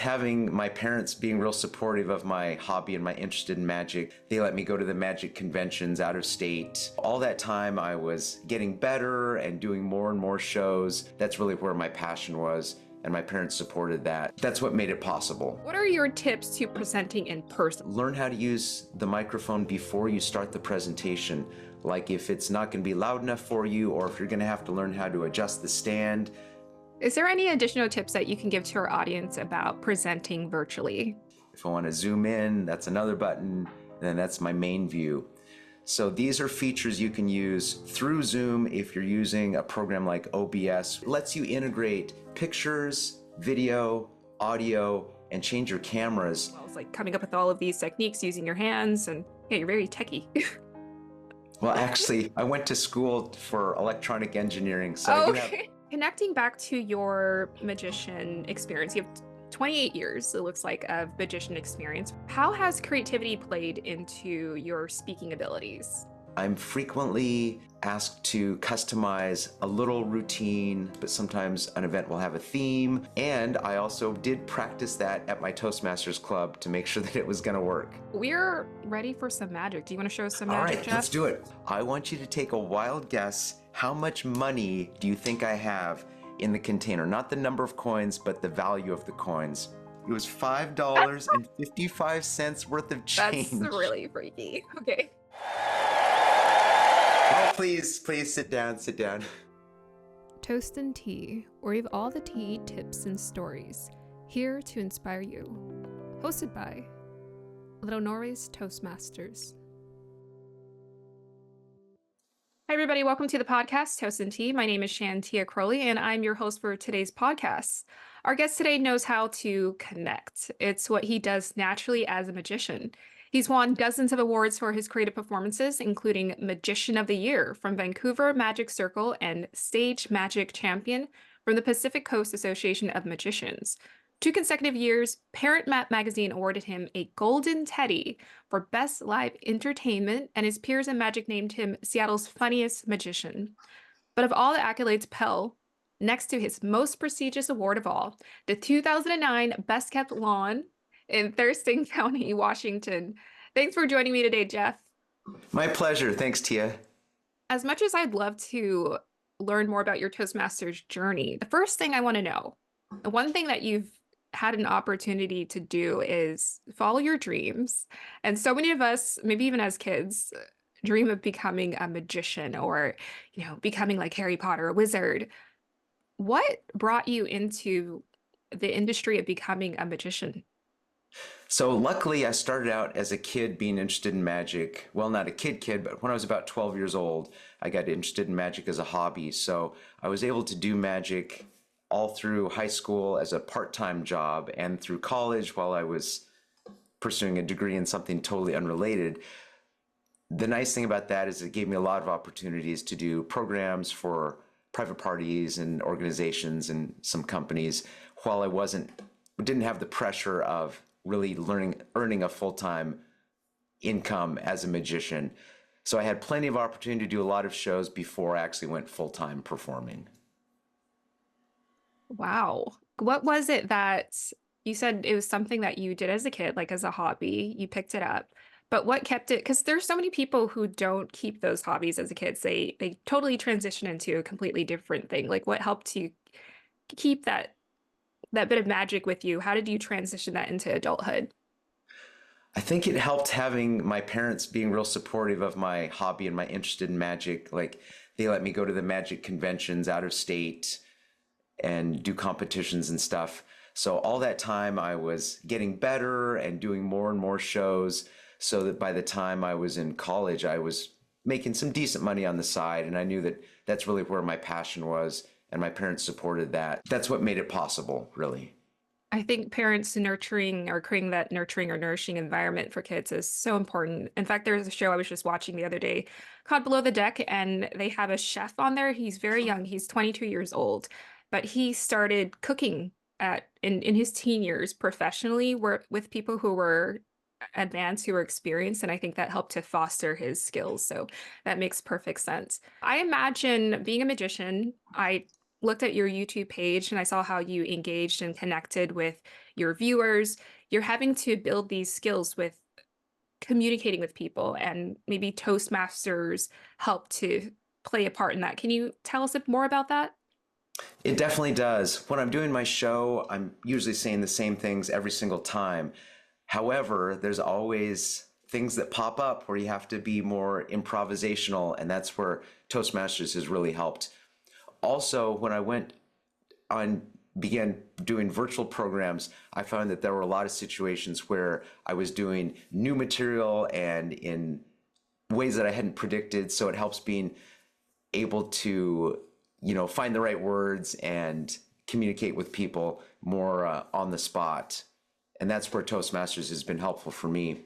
Having my parents being real supportive of my hobby and my interest in magic. They let me go to the magic conventions out of state. All that time I was getting better and doing more and more shows. That's really where my passion was, and my parents supported that. That's what made it possible. What are your tips to presenting in person? Learn how to use the microphone before you start the presentation. Like if it's not going to be loud enough for you, or if you're going to have to learn how to adjust the stand. Is there any additional tips that you can give to our audience about presenting virtually? If I want to zoom in, that's another button, and then that's my main view. So these are features you can use through Zoom if you're using a program like OBS. It lets you integrate pictures, video, audio, and change your cameras. Well, it's like coming up with all of these techniques using your hands, and yeah, you're very techie. Well, actually, I went to school for electronic engineering, so I do have... Connecting back to your magician experience, you have 28 years, it looks like, of magician experience. How has creativity played into your speaking abilities? I'm frequently asked to customize a little routine, but sometimes an event will have a theme. And I also did practice that at my Toastmasters club to make sure that it was going to work. We're ready for some magic. Do you want to show us some magic, Jeff? Jeff? Let's do it. I want you to take a wild guess. How much money do you think I have in the container? Not the number of coins, but the value of the coins. It was $5.55 worth of change. That's really freaky. Okay. Oh, please sit down. Toast and Tea, where we have all the tea, tips, and stories, here to inspire you. Hosted by Little Norway's Toastmasters. Hi, everybody. Welcome to the podcast, Toast and Tea. My name is Shantia Crowley, and I'm your host for today's podcast. Our guest today knows how to connect. It's what he does naturally as a magician. He's won dozens of awards for his creative performances, including Magician of the Year from Vancouver Magic Circle and Stage Magic Champion from the Pacific Coast Association of Magicians. 2 consecutive years, ParentMap Magazine awarded him a Golden Teddy for Best Live Entertainment, and his peers in Magic named him Seattle's funniest magician. But of all the accolades Pell, next to his most prestigious award of all, the 2009 Best Kept Lawn in Thurston County, Washington. Thanks for joining me today, Jeff. My pleasure. Thanks, Tia. As much as I'd love to learn more about your Toastmasters journey, the first thing I want to know, one thing that you've had an opportunity to do is follow your dreams. And so many of us, maybe even as kids, dream of becoming a magician or, becoming like Harry Potter, a wizard. What brought you into the industry of becoming a magician? So luckily, I started out as a kid being interested in magic. Well, not a kid, but when I was about 12 years old, I got interested in magic as a hobby. So I was able to do magic all through high school as a part-time job and through college while I was pursuing a degree in something totally unrelated. The nice thing about that is it gave me a lot of opportunities to do programs for private parties and organizations and some companies while I didn't have the pressure of really earning a full-time income as a magician. So I had plenty of opportunity to do a lot of shows before I actually went full-time performing. Wow. What was it that you said it was something that you did as a kid, like as a hobby, you picked it up, but what kept it? Because there's so many people who don't keep those hobbies as a kid. They totally transition into a completely different thing. Like what helped you keep that bit of magic with you? How did you transition that into adulthood? I think it helped having my parents being real supportive of my hobby and my interest in magic. Like they let me go to the magic conventions out of state and do competitions and stuff. So all that time I was getting better and doing more and more shows, so that by the time I was in college, I was making some decent money on the side. And I knew that that's really where my passion was. And my parents supported that. That's what made it possible, really. I think parents nurturing or creating that nurturing or nourishing environment for kids is so important. In fact, there's a show I was just watching the other day called Below the Deck, and they have a chef on there. He's very young. He's 22 years old, but he started cooking in his teen years professionally with people who were advanced, who were experienced, and I think that helped to foster his skills. So that makes perfect sense. I imagine being a magician, I looked at your YouTube page and I saw how you engaged and connected with your viewers. You're having to build these skills with communicating with people, and maybe Toastmasters help to play a part in that. Can you tell us a bit more about that? It definitely does. When I'm doing my show, I'm usually saying the same things every single time. However, there's always things that pop up where you have to be more improvisational, and that's where Toastmasters has really helped. Also, when I went on began doing virtual programs, I found that there were a lot of situations where I was doing new material and in ways that I hadn't predicted. So it helps being able to, find the right words and communicate with people more on the spot. And that's where Toastmasters has been helpful for me.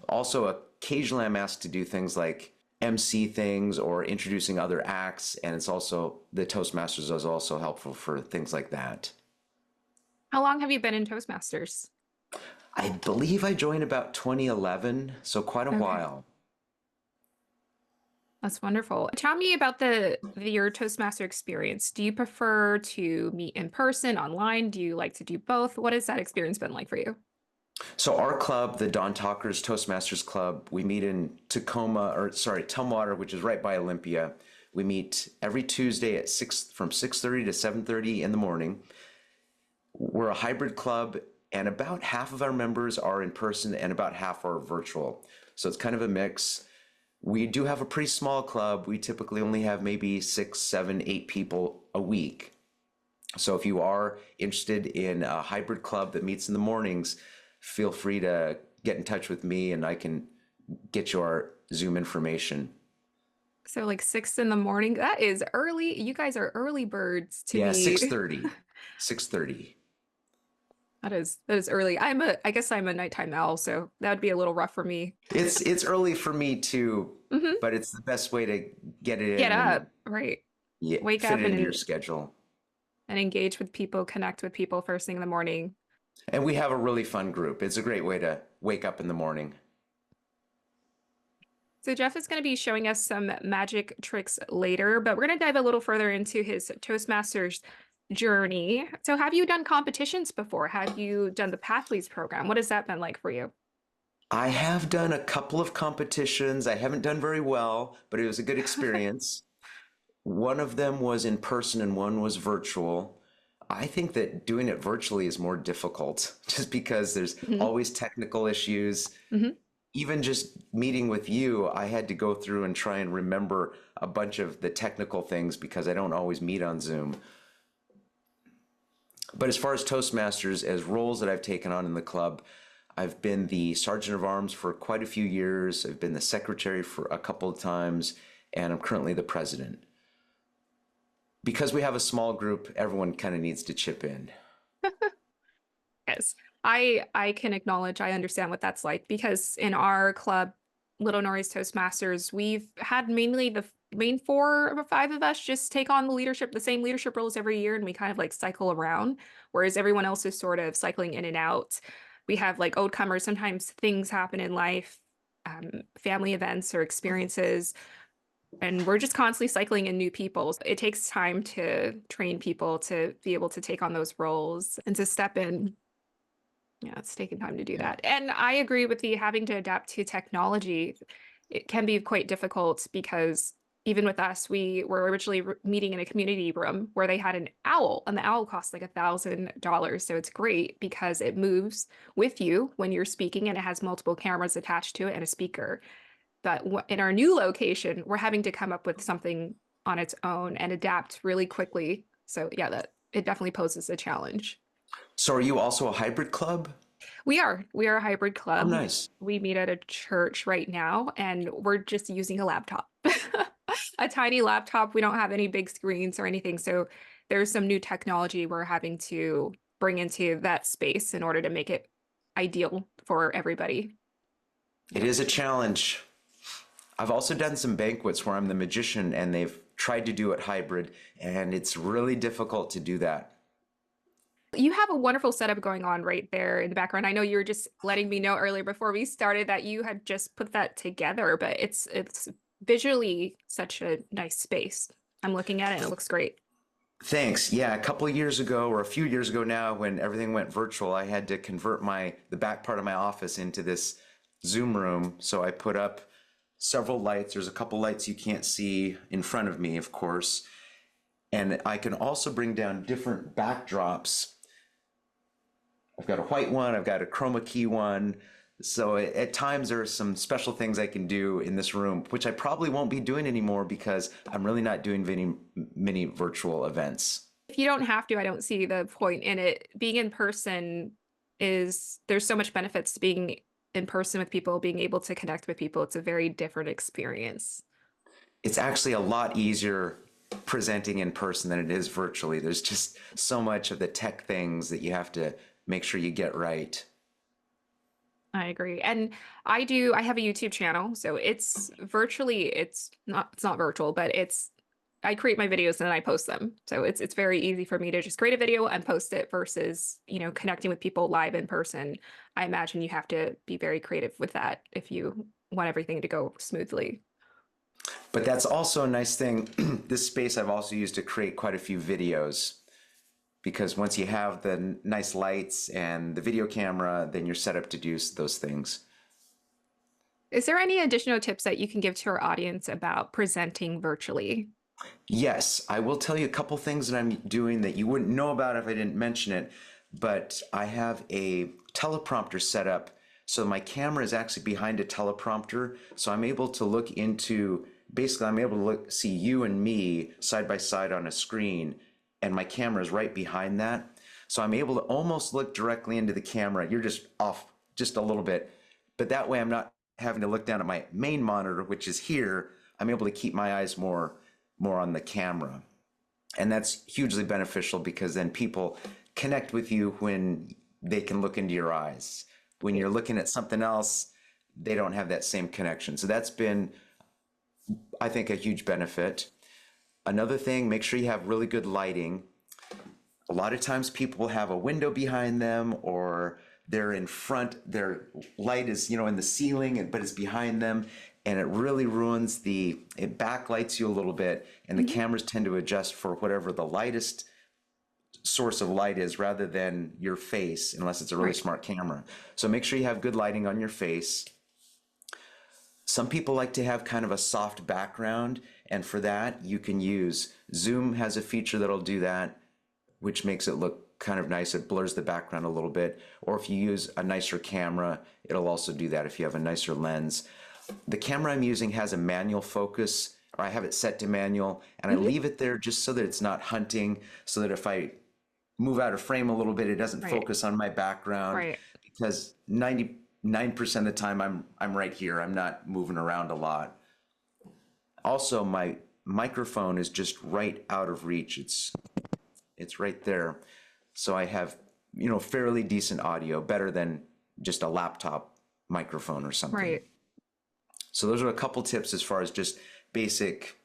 Also, occasionally I'm asked to do things like MC things or introducing other acts, and the Toastmasters is also helpful for things like that. How long have you been in Toastmasters? I believe I joined about 2011, so quite a Okay. while. That's wonderful. Tell me about your Toastmaster experience. Do you prefer to meet in person, online? Do you like to do both? What has that experience been like for you? So our club, the Don Talkers Toastmasters Club, we meet in Tumwater, which is right by Olympia. We meet every Tuesday at from 6:30 to 7:30 in the morning. We're a hybrid club, and about half of our members are in person and about half are virtual. So it's kind of a mix. We do have a pretty small club. We typically only have maybe 6, 7, 8 people a week. So if you are interested in a hybrid club that meets in the mornings, feel free to get in touch with me and I can get your Zoom information. So like 6 in the morning, that is early. You guys are early birds to Yeah, be. 6:30. 6:30. That is early. I guess I'm a nighttime owl, so that would be a little rough for me. It's early for me too, Hmm. but it's the best way to get it Get in and up, right? Wake fit up it into your schedule. and engage with people, connect with people first thing in the morning. And we have a really fun group. It's a great way to wake up in the morning. So Jeff is going to be showing us some magic tricks later, but we're going to dive a little further into his Toastmasters journey. So have you done competitions before? Have you done the Pathways program? What has that been like for you? I have done a couple of competitions. I haven't done very well, but it was a good experience. One of them was in person and one was virtual. I think that doing it virtually is more difficult just because there's Hmm. always technical issues. Hmm. Even just meeting with you, I had to go through and try and remember a bunch of the technical things because I don't always meet on Zoom. But as far as Toastmasters, as roles that I've taken on in the club, I've been the Sergeant of Arms for quite a few years. I've been the secretary for a couple of times, and I'm currently the president. Because we have a small group, everyone kind of needs to chip in. Yes, I can acknowledge I understand what that's like because in our club, Little Norway's Toastmasters, we've had mainly the main 4 or 5 of us just take on the same leadership roles every year, and we kind of like cycle around, whereas everyone else is sort of cycling in and out. We have like old comers. Sometimes things happen in life, family events or experiences, and we're just constantly cycling in new people. So it takes time to train people to be able to take on those roles and to step in. Yeah, it's taking time to do Yeah. that. And I agree with the having to adapt to technology. It can be quite difficult because even with us, we were originally meeting in a community room where they had an owl, and the owl costs like $1,000. So it's great because it moves with you when you're speaking and it has multiple cameras attached to it and a speaker. But in our new location, we're having to come up with something on its own and adapt really quickly. So yeah, that it definitely poses a challenge. So are you also a hybrid club? We are a hybrid Oh, club. nice. We meet at a church right now, and we're just using a laptop. A tiny laptop. We don't have any big screens or anything. So there's some new technology we're having to bring into that space in order to make it ideal for everybody. It is a challenge. I've also done some banquets where I'm the magician and they've tried to do it hybrid, and it's really difficult to do that. You have a wonderful setup going on right there in the background. I know you were just letting me know earlier before we started that you had just put that together, but it's visually such a nice space. I'm looking at it and it looks great. Thanks. Yeah, a couple of years ago, or a few years ago now, when everything went virtual, I had to convert the back part of my office into this Zoom room. So I put up several lights. There's a couple lights you can't see in front of me, of course. And I can also bring down different backdrops. I've got a white one, I've got a chroma key one. So at times there are some special things I can do in this room, which I probably won't be doing anymore because I'm really not doing many virtual events. If you don't have to, I don't see the point in it. Being in person there's so much benefits to being in person with people, being able to connect with people. It's a very different experience. It's actually a lot easier presenting in person than it is virtually. There's just so much of the tech things that you have to make sure you get right. I agree. And I have a YouTube channel, so it's not virtual, but I create my videos and then I post them. So it's very easy for me to just create a video and post it versus, connecting with people live in person. I imagine you have to be very creative with that if you want everything to go smoothly. But that's also a nice thing. This space I've also used to create quite a few videos, because once you have the nice lights and the video camera, then you're set up to do those things. Is there any additional tips that you can give to our audience about presenting virtually? Yes, I will tell you a couple things that I'm doing that you wouldn't know about if I didn't mention it, but I have a teleprompter set up. So my camera is actually behind a teleprompter. So I'm able to look into, basically I'm able to see you and me side by side on a screen, and my camera is right behind that. So I'm able to almost look directly into the camera. You're just off just a little bit, but that way I'm not having to look down at my main monitor, which is here. I'm able to keep my eyes more on the camera. And that's hugely beneficial because then people connect with you when they can look into your eyes. When you're looking at something else, they don't have that same connection. So that's been, I think, a huge benefit. Another thing, make sure you have really good lighting. A lot of times people have a window behind them, or they're in front, their light is, in the ceiling, but it's behind them. And it really ruins it backlights you a little bit, and the cameras tend to adjust for whatever the lightest source of light is rather than your face, unless it's a really smart camera. So make sure you have good lighting on your face. Some people like to have kind of a soft background, and for that you can use, Zoom has a feature that'll do that, which makes it look kind of nice. It blurs the background a little bit. Or if you use a nicer camera, it'll also do that if you have a nicer lens. The camera I'm using has a manual focus, or I have it set to manual, and I leave it there just so that it's not hunting, so that if I move out of frame a little bit, it doesn't focus on my background, because 99% of the time I'm right here. I'm not moving around a lot. Also, my microphone is just right out of reach. It's right there. So I have, fairly decent audio, better than just a laptop microphone or something. Right. So those are a couple tips as far as just basic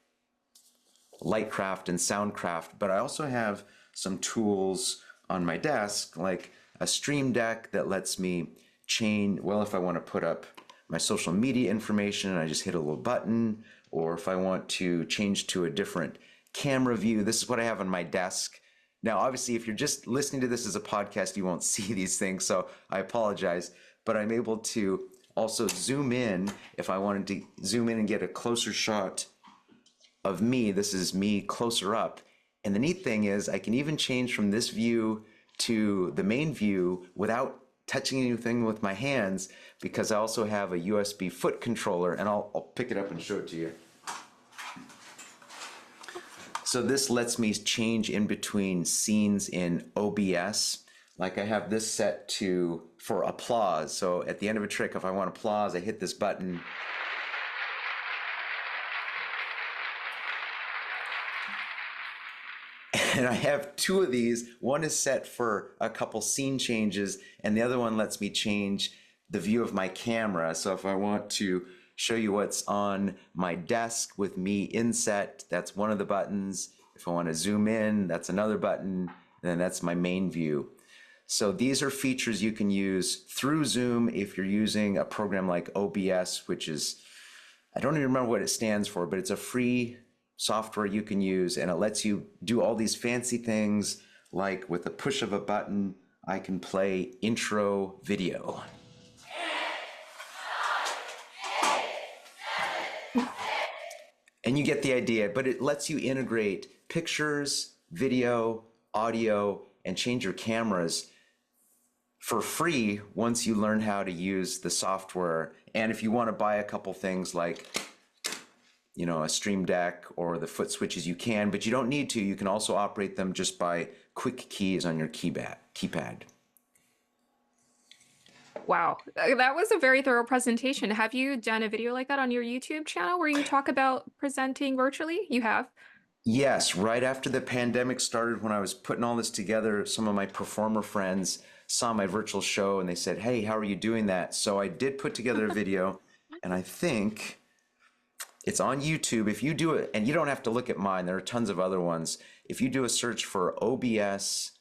lightcraft and soundcraft, but I also have some tools on my desk, like a stream deck that lets me change, if I want to put up my social media information, I just hit a little button, or if I want to change to a different camera view, this is what I have on my desk. Now, obviously, if you're just listening to this as a podcast, you won't see these things, so I apologize, but I'm able to also zoom in. If I wanted to zoom in and get a closer shot of me, this is me closer up. And the neat thing is I can even change from this view to the main view without touching anything with my hands, because I also have a USB foot controller, and I'll pick it up and show it to you. So this lets me change in between scenes in OBS. Like I have this set for applause. So at the end of a trick, if I want applause, I hit this button. And I have two of these. One is set for a couple scene changes, and the other one lets me change the view of my camera. So if I want to show you what's on my desk with me inset, that's one of the buttons. If I want to zoom in, that's another button. And then that's my main view. So these are features you can use through Zoom if you're using a program like OBS, which is, I don't even remember what it stands for, but it's a free software you can use, and it lets you do all these fancy things, like with the push of a button, I can play intro video. And you get the idea, but it lets you integrate pictures, video, audio, and change your cameras for free once you learn how to use the software. And if you want to buy a couple things like, you know, a Stream Deck or the foot switches, you can, but you don't need to. You can also operate them just by quick keys on your keypad. Wow, that was a very thorough presentation. Have you done a video like that on your YouTube channel where you talk about presenting virtually? You have? Yes, right after the pandemic started, when I was putting all this together, some of my performer friends saw my virtual show and they said, "Hey, how are you doing that?" So I did put together a video, and I think it's on YouTube. If you do it, and you don't have to look at mine, there are tons of other ones. If you do a search for OBS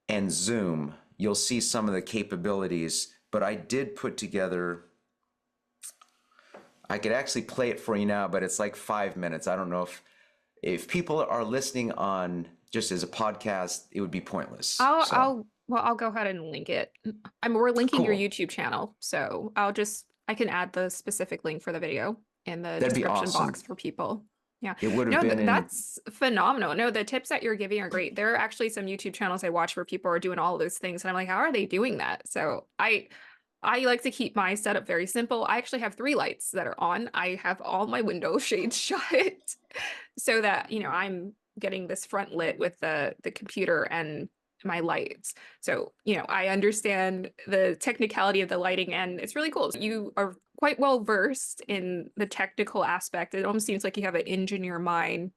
and Zoom, you'll see some of the capabilities. But I did put together, I could actually play it for you now, but it's like 5 minutes. I don't know if people are listening on just as a podcast, it would be pointless. I'll go ahead and link it. We're linking your Cool. YouTube channel, so I can add the specific link for the video in the That'd be description awesome. box for people. Yeah. It would No, have been in. that's phenomenal. No, the tips that you're giving are great. There are actually some YouTube channels I watch where people are doing all of those things, and I'm like, how are they doing that? So I like to keep my setup very simple. I actually have 3 lights that are on. I have all my window shades shut so that, you know, I'm getting this front lit with the computer and my lights. So, you know, I understand the technicality of the lighting, and it's really cool. You are quite well versed in the technical aspect. It almost seems like you have an engineer mind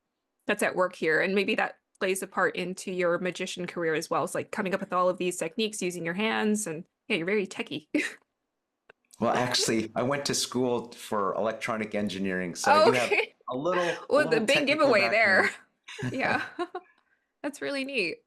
that's at work here, and maybe that plays a part into your magician career as well. It's like coming up with all of these techniques using your hands, and yeah, you're very techie. Well, actually, I went to school for electronic engineering, so I do have Okay. a little. Well, a the little big technical giveaway there. background. Yeah. That's really neat.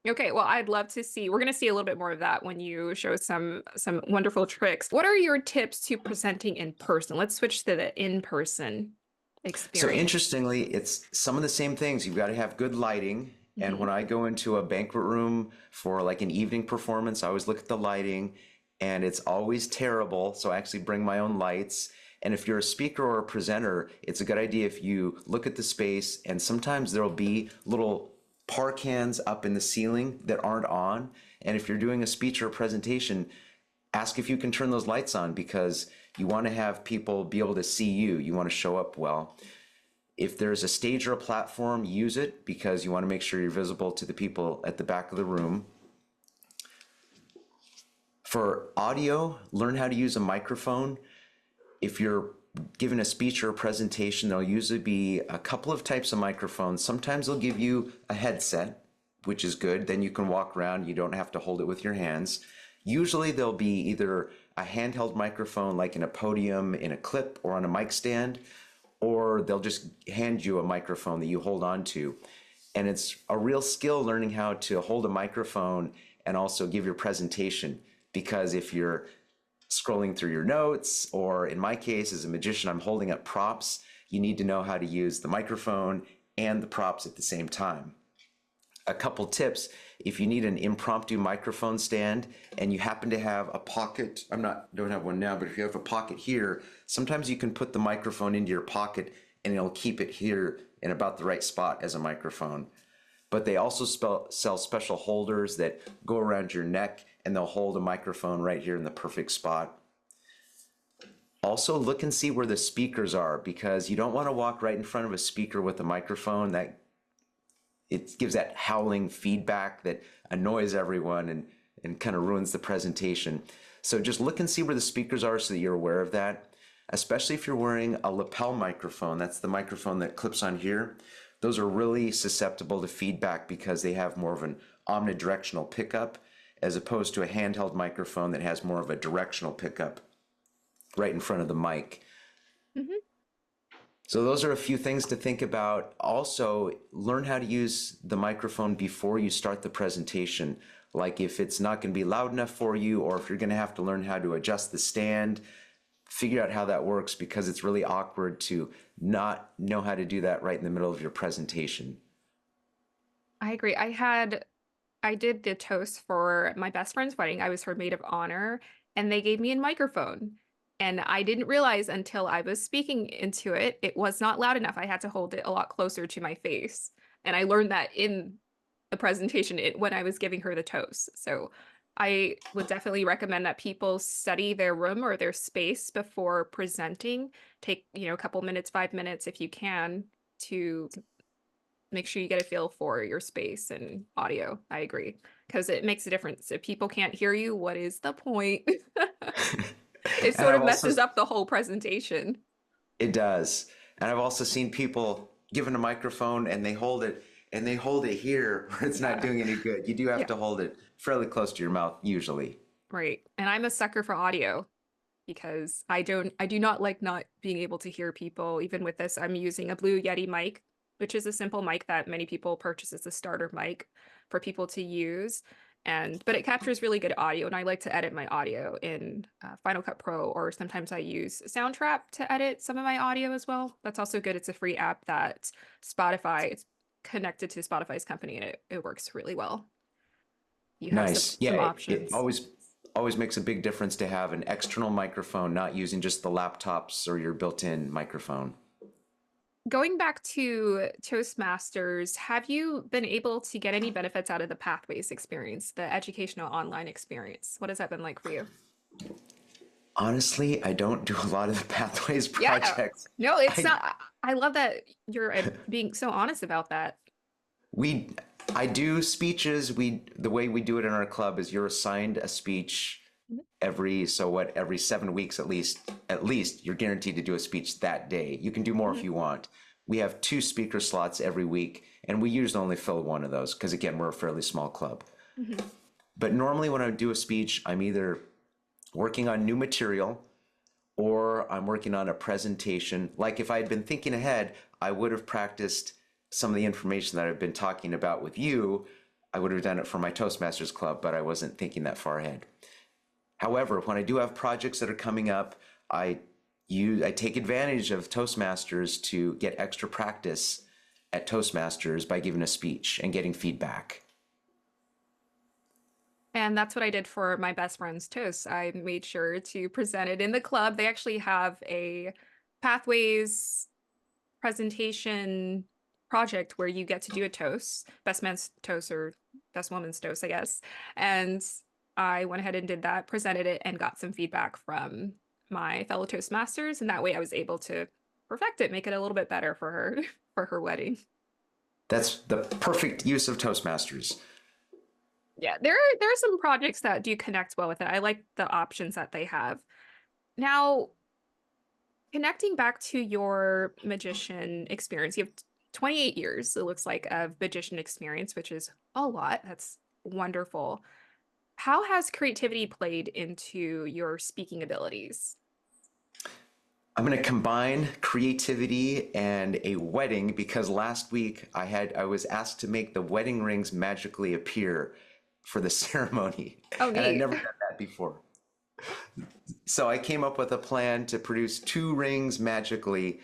Okay, well, I'd love to see. We're going to see a little bit more of that when you show some wonderful tricks. What are your tips to presenting in person? Let's switch to the in-person So experience. interestingly, it's some of the same things. You've got to have good lighting. And when I go into a banquet room for like an evening performance, I always look at the lighting, and it's always terrible. So I actually bring my own lights. And if you're a speaker or a presenter, it's a good idea if you look at the space, and sometimes there'll be little par cans up in the ceiling that aren't on. And if you're doing a speech or a presentation, ask if you can turn those lights on, because you want to have people be able to see you. You want to show up well. If there's a stage or a platform, use it, because you want to make sure you're visible to the people at the back of the room. For audio, learn how to use a microphone. If you're giving a speech or a presentation, there'll usually be a couple of types of microphones. Sometimes they'll give you a headset, which is good. Then you can walk around. You don't have to hold it with your hands. Usually there'll be either a handheld microphone, like in a podium, in a clip, or on a mic stand, or they'll just hand you a microphone that you hold on to. And it's a real skill learning how to hold a microphone and also give your presentation, because if you're scrolling through your notes, or in my case, as a magician, I'm holding up props, you need to know how to use the microphone and the props at the same time. A couple tips: if you need an impromptu microphone stand and you happen to have a pocket, don't have one now, but if you have a pocket here, sometimes you can put the microphone into your pocket and it'll keep it here in about the right spot as a microphone. But they also sell special holders that go around your neck, and they'll hold a microphone right here in the perfect spot. Also, look and see where the speakers are, because you don't want to walk right in front of a speaker with a microphone. That it gives that howling feedback that annoys everyone and kind of ruins the presentation. So just look and see where the speakers are so that you're aware of that, especially if you're wearing a lapel microphone. That's the microphone that clips on here. Those are really susceptible to feedback because they have more of an omnidirectional pickup, as opposed to a handheld microphone that has more of a directional pickup right in front of the mic. So those are a few things to think about. Also, learn how to use the microphone before you start the presentation. Like if it's not going to be loud enough for you, or if you're going to have to learn how to adjust the stand, figure out how that works, because it's really awkward to not know how to do that right in the middle of your presentation. I agree. I did the toast for my best friend's wedding. I was her maid of honor, and they gave me a microphone. And I didn't realize until I was speaking into it, it was not loud enough. I had to hold it a lot closer to my face. And I learned that in the presentation when I was giving her the toast. So I would definitely recommend that people study their room or their space before presenting. Take, a couple minutes, 5 minutes if you can, to make sure you get a feel for your space and audio. I agree, because it makes a difference. If people can't hear you, what is the point? It And sort I've of also, messes up the whole presentation. it does. And I've also seen people given a microphone and they hold it here where it's not Yeah. doing any good. You do have Yeah. to hold it fairly close to your mouth usually. Right. And I'm a sucker for audio because I do not like not being able to hear people. Even with this, I'm using a Blue Yeti mic, which is a simple mic that many people purchase as a starter mic for people to use. But it captures really good audio, and I like to edit my audio in Final Cut Pro, or sometimes I use Soundtrap to edit some of my audio as well. That's also good. It's a free app that it's connected to Spotify's company, and it works really well. You have Nice. Yeah, some it options. always makes a big difference to have an external microphone, not using just the laptops or your built-in microphone. Going back to Toastmasters, have you been able to get any benefits out of the Pathways experience, the educational online experience? What has that been like for you? Honestly, I don't do a lot of the Pathways Yeah. projects. No, it's I not. I love that you're being so honest about that. we I do speeches. The way we do it in our club is you're assigned a speech Mhm. every 7 weeks at least you're guaranteed to do a speech that day. You can do more if Mhm. you want. We have 2 speaker slots every week, and we usually only fill one of those because, again, we're a fairly small club. Mhm. But normally when I do a speech, I'm either working on new material or I'm working on a presentation. Like if I had been thinking ahead, I would have practiced some of the information that I've been talking about with you. I would have done it for my Toastmasters club, but I wasn't thinking that far ahead. However, when I do have projects that are coming up, I I take advantage of Toastmasters to get extra practice at Toastmasters by giving a speech and getting feedback. And that's what I did for my best friend's toast. I made sure to present it in the club. They actually have a Pathways presentation project where you get to do a toast, best man's toast or best woman's toast, I guess. And I went ahead and did that, presented it, and got some feedback from my fellow Toastmasters. And that way I was able to perfect it, make it a little bit better for her for her wedding. That's the perfect use of Toastmasters. Yeah, there are some projects that do connect well with it. I like the options that they have. Now, connecting back to your magician experience, you have 28 years, it looks like, of magician experience, which is a lot. That's wonderful. How has creativity played into your speaking abilities? I'm going to combine creativity and a wedding because last week I was asked to make the wedding rings magically appear for the ceremony, Oh, and I'd neat. never done that before. So I came up with a plan to produce 2 rings magically,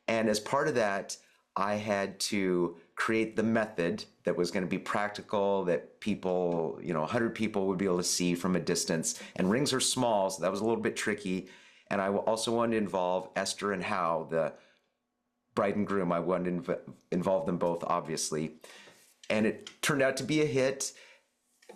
and as part of that, I had to create the method that was going to be practical, that people, 100 people would be able to see from a distance. And rings are small, so that was a little bit tricky. And I also wanted to involve Esther and Hal, the bride and groom. I wanted to involve them both, obviously. And it turned out to be a hit.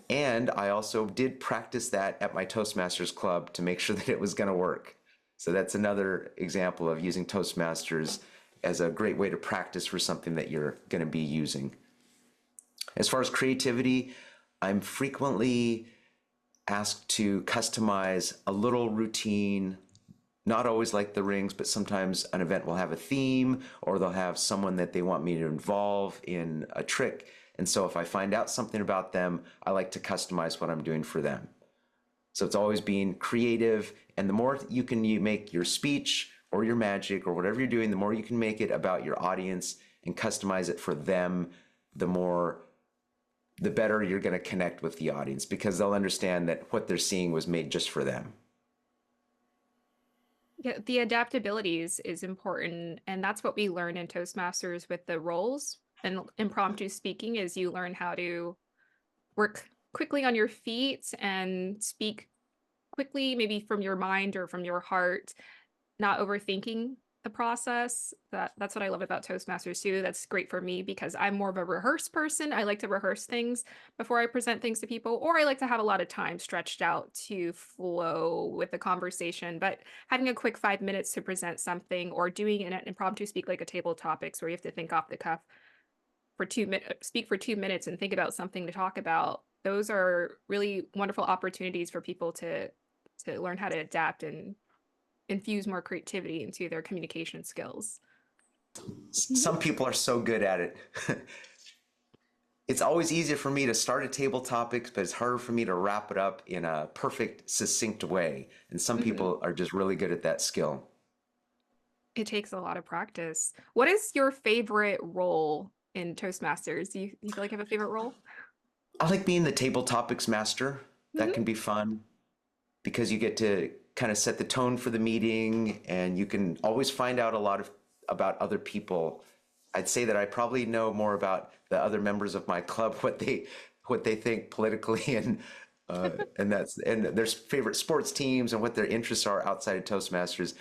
And I also did practice that at my Toastmasters club to make sure that it was going to work. So that's another example of using Toastmasters as a great way to practice for something that you're going to be using. As far as creativity, I'm frequently asked to customize a little routine, not always like the rings, but sometimes an event will have a theme or they'll have someone that they want me to involve in a trick. And so if I find out something about them, I like to customize what I'm doing for them. So it's always being creative. And the more you make your speech or your magic or whatever you're doing, the more you can make it about your audience and customize it for them, the better you're going to connect with the audience because they'll understand that what they're seeing was made just for them. Yeah, the adaptability is important, and that's what we learn in Toastmasters with the roles and impromptu speaking is you learn how to work quickly on your feet and speak quickly, maybe from your mind or from your heart, not overthinking the process. That's what I love about Toastmasters too. That's great for me because I'm more of a rehearse person. I like to rehearse things before I present things to people, or I like to have a lot of time stretched out to flow with the conversation. But having a quick 5 minutes to present something or doing an impromptu speak like a table topics where you have to think off the cuff for 2 minutes, speak for 2 minutes and think about something to talk about. Those are really wonderful opportunities for people to learn how to adapt and infuse more creativity into their communication skills. Some people are so good at it. It's always easier for me to start a table topic, but it's harder for me to wrap it up in a perfect, succinct way. And some people are just really good at that skill. It takes a lot of practice. What is your favorite role in Toastmasters? Do you feel like you have a favorite role? I like being the table topics master. That can be fun because you get to kind of set the tone for the meeting and you can always find out a lot about other people. I'd say that I probably know more about the other members of my club, what they think politically and their favorite sports teams and what their interests are outside of Toastmasters.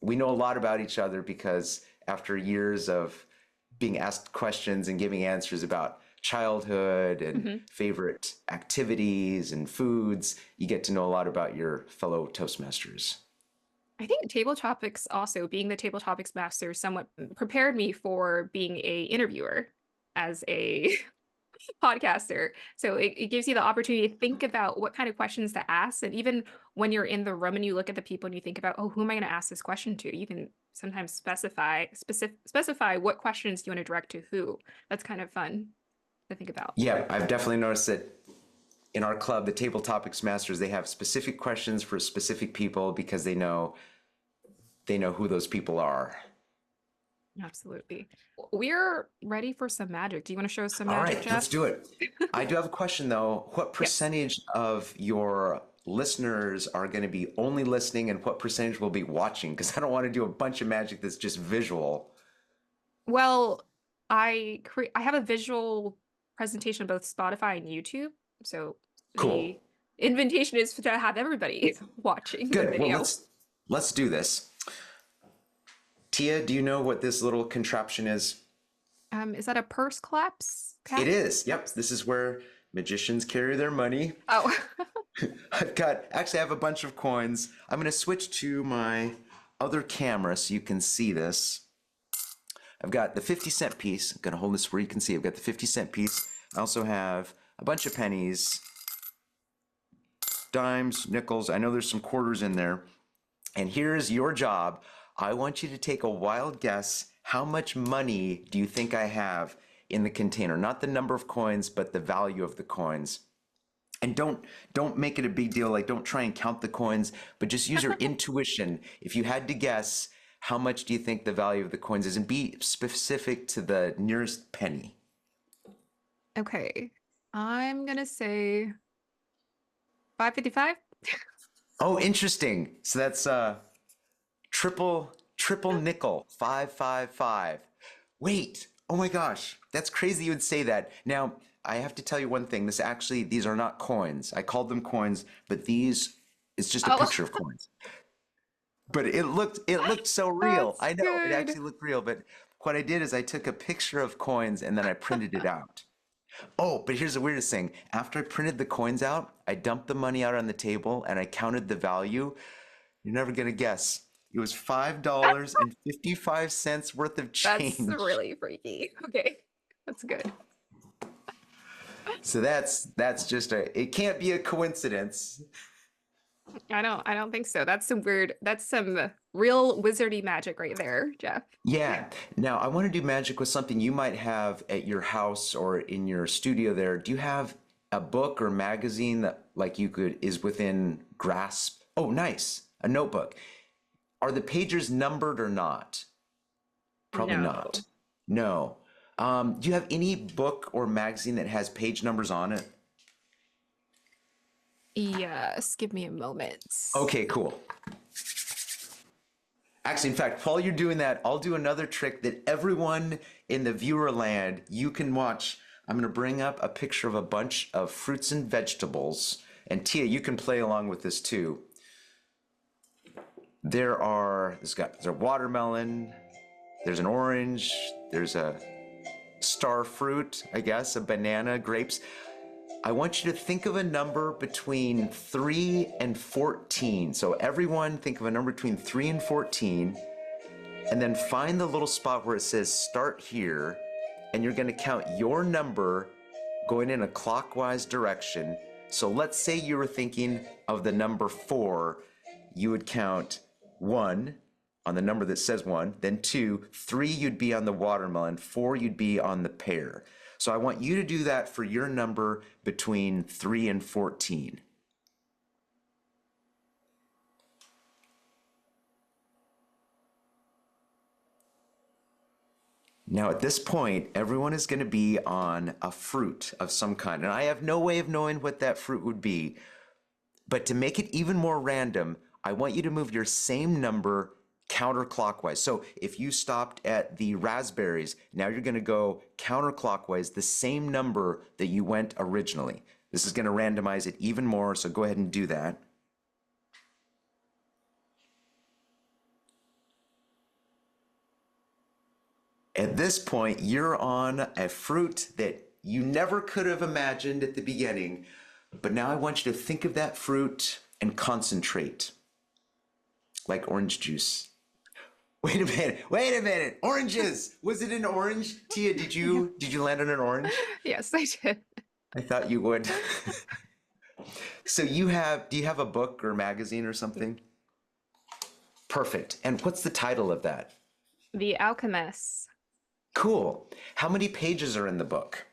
We know a lot about each other because after years of being asked questions and giving answers about childhood and favorite activities and foods, you get to know a lot about your fellow Toastmasters. I think table topics also being the table topics master somewhat prepared me for being a interviewer as a podcaster. So it gives you the opportunity to think about what kind of questions to ask. And even when you're in the room and you look at the people and you think about, oh, who am I going to ask this question to? You can sometimes specify what questions you want to direct to who. That's kind of fun to think about. Yeah, I've definitely noticed that in our club, the table topics masters, they have specific questions for specific people because they know who those people are. Absolutely. We're ready for some magic. Do you want to show us some All magic, right, Jeff? let's do it. I do have a question though. What percentage of your listeners are going to be only listening and what percentage will be watching? Because I don't want to do a bunch of magic that's just visual. Well, I have a visual presentation on both Spotify and YouTube. So the Cool. invitation is to have everybody watching the Good. Well, video. let's do this. Tia, do you know what this little contraption is? Is that a purse collapse cap? It is. Yep. This is where magicians carry their money. Oh, I have a bunch of coins. I'm going to switch to my other camera so you can see this. I've got the 50-cent piece. I'm going to hold this where you can see. I've got the 50-cent piece. I also have a bunch of pennies, dimes, nickels. I know there's some quarters in there. And here's your job. I want you to take a wild guess. How much money do you think I have in the container? Not the number of coins, but the value of the coins. And don't make it a big deal. Like, don't try and count the coins, but just use your intuition. If you had to guess, how much do you think the value of the coins is? And be specific to the nearest penny. okay. I'm gonna say 555. Oh, interesting. So that's triple nickel, 555. Wait, oh my gosh, that's crazy you would say that. Now, I have to tell you one thing. These are not coins. I called them coins, but it's just a picture of coins. But it looked so real. That's I know, it good. actually looked real, but what I did is I took a picture of coins and then I printed it out. Oh, but here's the weirdest thing. After I printed the coins out, I dumped the money out on the table and I counted the value. You're never gonna guess. It was $5.55 worth of change. That's really freaky. Okay, that's good. So that's just it can't be a coincidence. I don't think so. That's some real wizardy magic right there, Jeff. Yeah. Now I want to do magic with something you might have at your house or in your studio there. Do you have a book or magazine that is within grasp? Oh, nice. A notebook. Are the pages numbered or not? Probably No. not. No. Do you have any book or magazine that has page numbers on it? Yes, give me a moment. Okay, cool. Actually, in fact, while you're doing that, I'll do another trick that everyone in the viewer land, you can watch. I'm going to bring up a picture of a bunch of fruits and vegetables. And Tia, you can play along with this too. There's a watermelon, there's an orange, there's a star fruit, I guess, a banana, grapes. I want you to think of a number between 3 and 14. So everyone think of a number between 3 and 14, and then find the little spot where it says start here, and you're gonna count your number going in a clockwise direction. So let's say you were thinking of the number 4, you would count 1 on the number that says 1, then 2, 3 you'd be on the watermelon, 4 you'd be on the pear. So I want you to do that for your number between 3 and 14. Now at this point, everyone is going to be on a fruit of some kind. And I have no way of knowing what that fruit would be. But to make it even more random, I want you to move your same number counterclockwise. So if you stopped at the raspberries, now you're going to go counterclockwise, the same number that you went originally. This is going to randomize it even more, so go ahead and do that. At this point, you're on a fruit that you never could have imagined at the beginning, but now I want you to think of that fruit and concentrate, like orange juice. Wait a minute, oranges! Was it an orange? Tia, did you land on an orange? Yes, I did. I thought you would. So do you have a book or magazine or something? Perfect. And what's the title of that? The Alchemist. Cool. How many pages are in the book?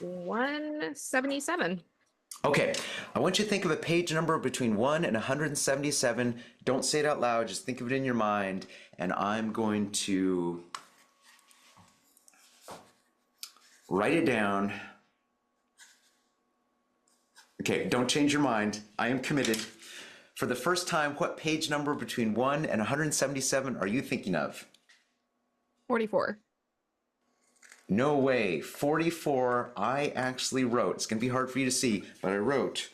177. Okay, I want you to think of a page number between 1 and 177. Don't say it out loud, just think of it in your mind. And I'm going to write it down. Okay, don't change your mind. I am committed. For the first time, what page number between 1 and 177 are you thinking of? 44. No way. 44, I actually wrote. It's going to be hard for you to see, but I wrote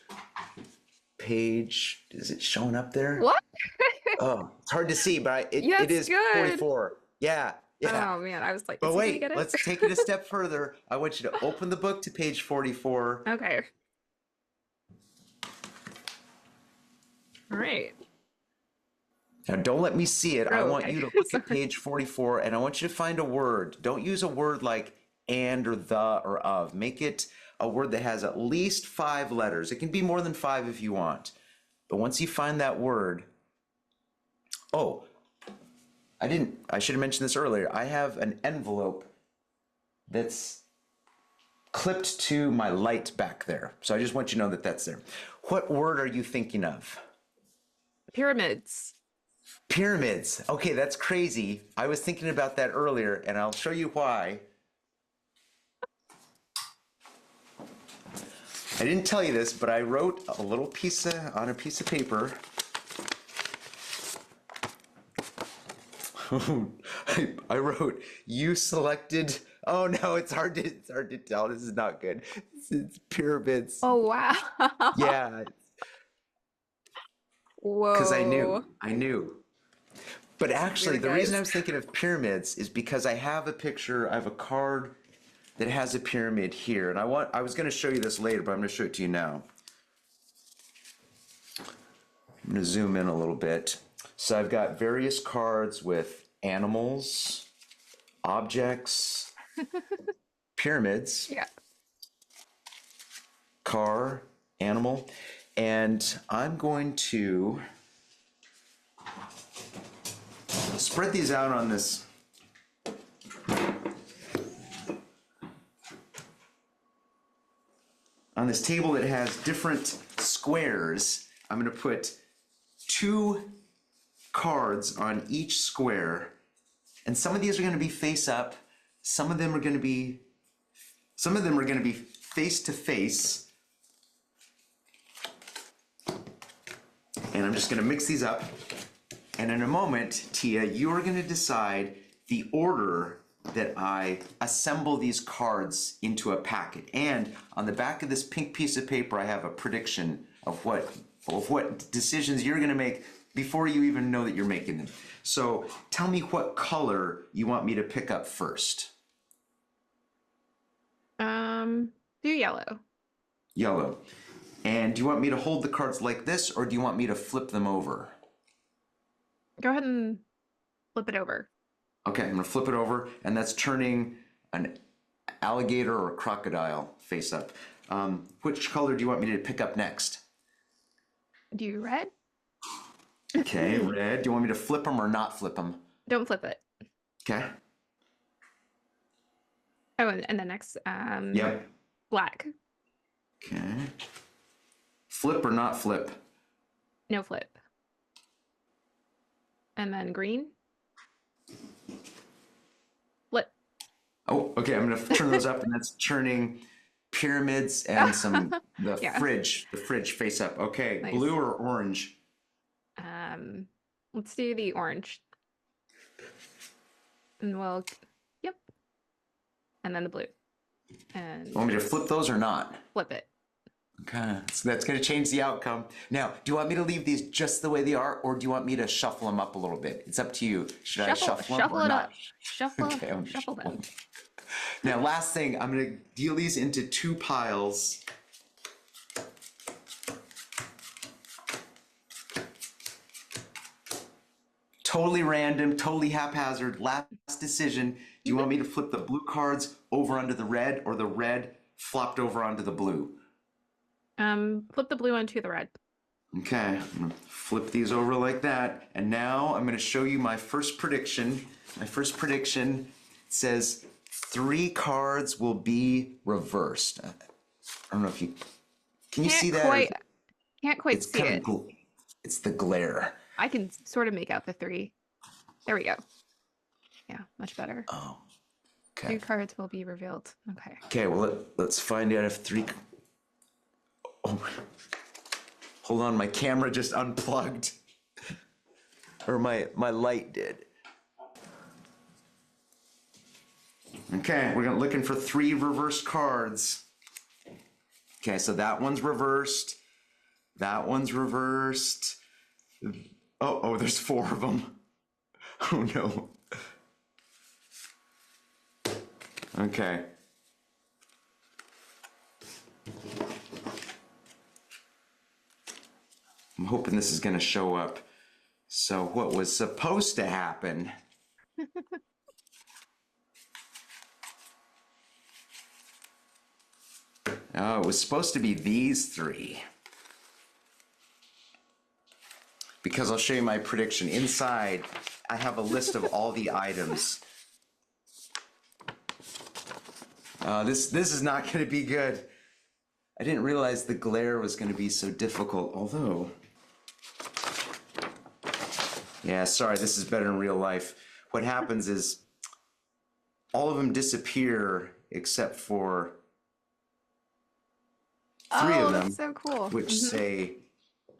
page. Is it showing up there? What? Oh, it's hard to see, but it is good. 44. Yeah. Oh man, I was like, But is he gonna wait, get it? let's take it a step further. I want you to open the book to page 44. Okay. All right. Now, don't let me see it. I Oh, want okay. you to look at page 44, and I want you to find a word. Don't use a word like and or the or of. Make it a word that has at least 5 letters. It can be more than 5 if you want. But once you find that word, oh, I should have mentioned this earlier. I have an envelope that's clipped to my light back there. So I just want you to know that that's there. What word are you thinking of? Pyramids. Pyramids. Okay, that's crazy. I was thinking about that earlier, and I'll show you why. I didn't tell you this, but I wrote a little piece on a piece of paper. I wrote, you selected. Oh no, it's hard to tell. This is not good. It's pyramids. Oh wow. Yeah. Whoa. Because I knew. But actually, the reason I guys. was thinking of pyramids is because I have a card that has a pyramid here. And I was going to show you this later, but I'm going to show it to you now. I'm going to zoom in a little bit. So I've got various cards with animals, objects, pyramids, Yeah. car, animal, and I'm going to spread these out on this table that has different squares. I'm going to put 2 cards on each square, and some of these are going to be face up, some of them are going to be face to face. And I'm just gonna mix these up. And in a moment, Tia, you are gonna decide the order that I assemble these cards into a packet. And on the back of this pink piece of paper, I have a prediction of what decisions you're gonna make before you even know that you're making them. So tell me what color you want me to pick up first. Do yellow. Yellow. And do you want me to hold the cards like this, or do you want me to flip them over? Go ahead and flip it over. Okay, I'm gonna flip it over, and that's turning an alligator or a crocodile face up. Which color do you want me to pick up next? Do red? Okay, red. Do you want me to flip them or not flip them? Don't flip it. Okay. Oh, and then next, Yep. black. Okay. Flip or not flip? No flip. And then green. Flip. Oh, okay. I'm gonna turn those up, and that's turning pyramids and the Yeah. fridge face up. Okay, Nice. blue or orange? Let's do the orange. And well, yep. And then the blue. And Want me to flip those or not? flip it. Okay, so that's going to change the outcome. Now, do you want me to leave these just the way they are, or do you want me to shuffle them up a little bit? It's up to you. Should I shuffle them or it not? up. Shuffle, Okay, I'm shuffle them. Now, last thing, I'm going to deal these into two piles. Totally random, totally haphazard. Last decision. Do you want me to flip the blue cards over onto the red, or the red flopped over onto the blue? Flip the blue onto the red. Okay, I'm gonna flip these over like that. And now I'm gonna show you my first prediction. My first prediction says 3 cards will be reversed. I don't know if you, can you see that? Can't quite It's see kind it. of, it's the glare. I can sort of make out the 3. There we go. Yeah, much better. Oh, 2 okay. cards will be revealed. Okay. Okay, well, let's find out if 3, oh, hold on, my camera just unplugged. Or my light did. Okay, we're looking for 3 reversed cards. Okay, so that one's reversed. That one's reversed. Oh, there's 4 of them. Oh no. Okay. I'm hoping this is going to show up. So what was supposed to happen oh, it was supposed to be these 3. Because I'll show you my prediction. Inside, I have a list of all the items. This is not going to be good. I didn't realize the glare was going to be so difficult, although... Yeah, sorry, this is better in real life. What happens is all of them disappear except for 3 of them, that's so cool. which say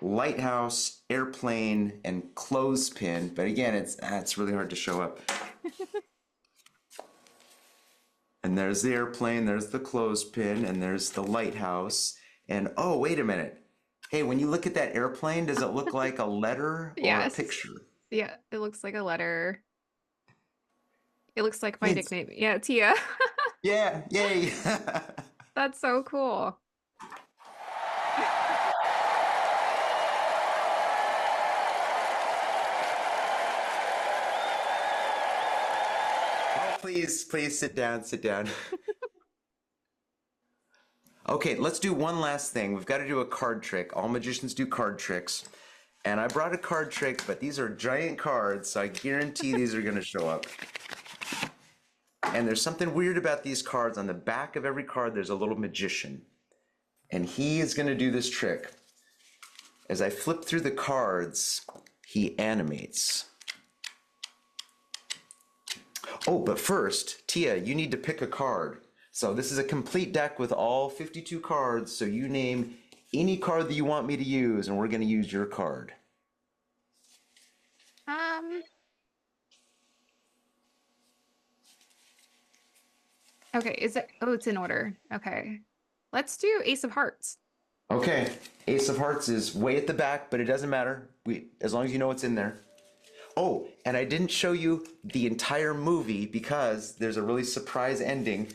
lighthouse, airplane, and clothespin. But again, it's really hard to show up. And there's the airplane, there's the clothespin, and there's the lighthouse. And oh, wait a minute. Hey, when you look at that airplane, does it look like a letter or Yes. a picture? Yeah, it looks like a letter. It looks like my It's- nickname. Yeah, Tia. Yeah, yay. That's so cool. Oh, please sit down, sit down. Okay, let's do one last thing. We've got to do a card trick. All magicians do card tricks. And I brought a card trick, but these are giant cards, so I guarantee these are going to show up. And there's something weird about these cards. On the back of every card, there's a little magician. And he is going to do this trick. As I flip through the cards, he animates. Oh, but first, Tia, you need to pick a card. So this is a complete deck with all 52 cards, so you name any card that you want me to use, and we're going to use your card. Um, okay, is it, oh, it's in order. Okay. Let's do Ace of Hearts. Okay, Ace of Hearts is way at the back, but it doesn't matter. As long as you know what's in there. Oh, and I didn't show you the entire movie because there's a really surprise ending,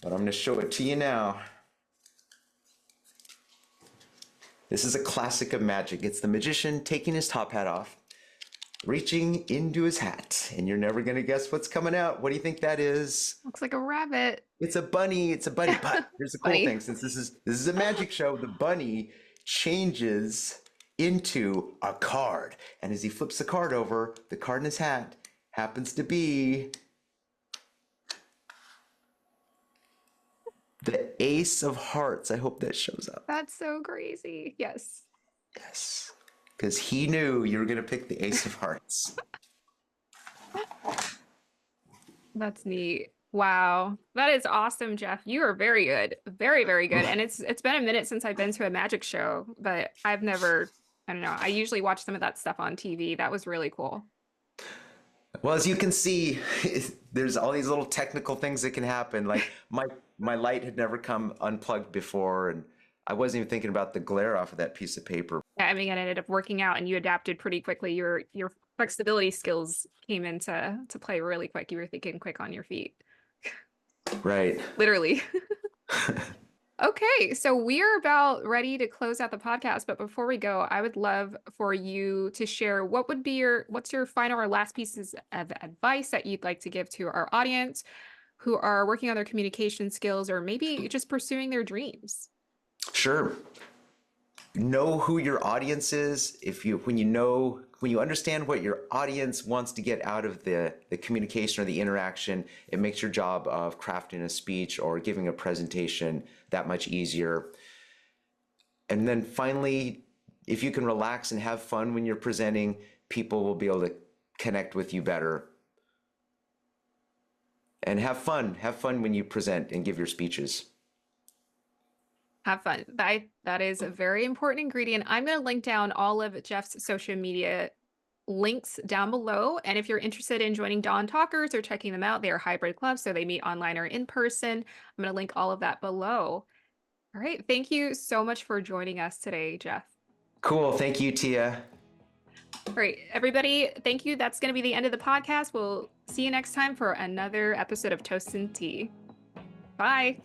but I'm going to show it to you now. This is a classic of magic. It's the magician taking his top hat off, reaching into his hat, and you're never going to guess what's coming out. What do you think that is? Looks like a rabbit. It's a bunny. It's a bunny. But here's the cool Bunny. thing: since this is a magic show, the bunny changes into a card, and as he flips the card over, the card in his hat happens to be the Ace of Hearts. I hope that shows up. That's so crazy. Yes. Yes, because he knew you were going to pick the Ace of Hearts. That's neat. Wow. That is awesome, Jeff. You are very good. Very, very good. And it's been a minute since I've been to a magic show, but I've never, I don't know. I usually watch some of that stuff on TV. That was really cool. Well, as you can see, there's all these little technical things that can happen. Like my light had never come unplugged before, and I wasn't even thinking about the glare off of that piece of paper. Yeah, I mean, it ended up working out and you adapted pretty quickly. Your flexibility skills came into play really quick. You were thinking quick on your feet. Right. Literally. Okay, so we are about ready to close out the podcast, but before we go, I would love for you to share what's your final or last pieces of advice that you'd like to give to our audience who are working on their communication skills or maybe just pursuing their dreams. Sure. Know who your audience is. When you understand what your audience wants to get out of the communication or the interaction, it makes your job of crafting a speech or giving a presentation that much easier. And then finally, if you can relax and have fun when you're presenting, people will be able to connect with you better. And have fun when you present and give your speeches. Have fun. That is a very important ingredient. I'm going to link down all of Jeff's social media links down below. And if you're interested in joining Dawn Talkers or checking them out, they are hybrid clubs, so they meet online or in person. I'm going to link all of that below. All right. Thank you so much for joining us today, Jeff. Cool. Thank you, Tia. All right, everybody. Thank you. That's going to be the end of the podcast. We'll see you next time for another episode of Toast and Tea. Bye.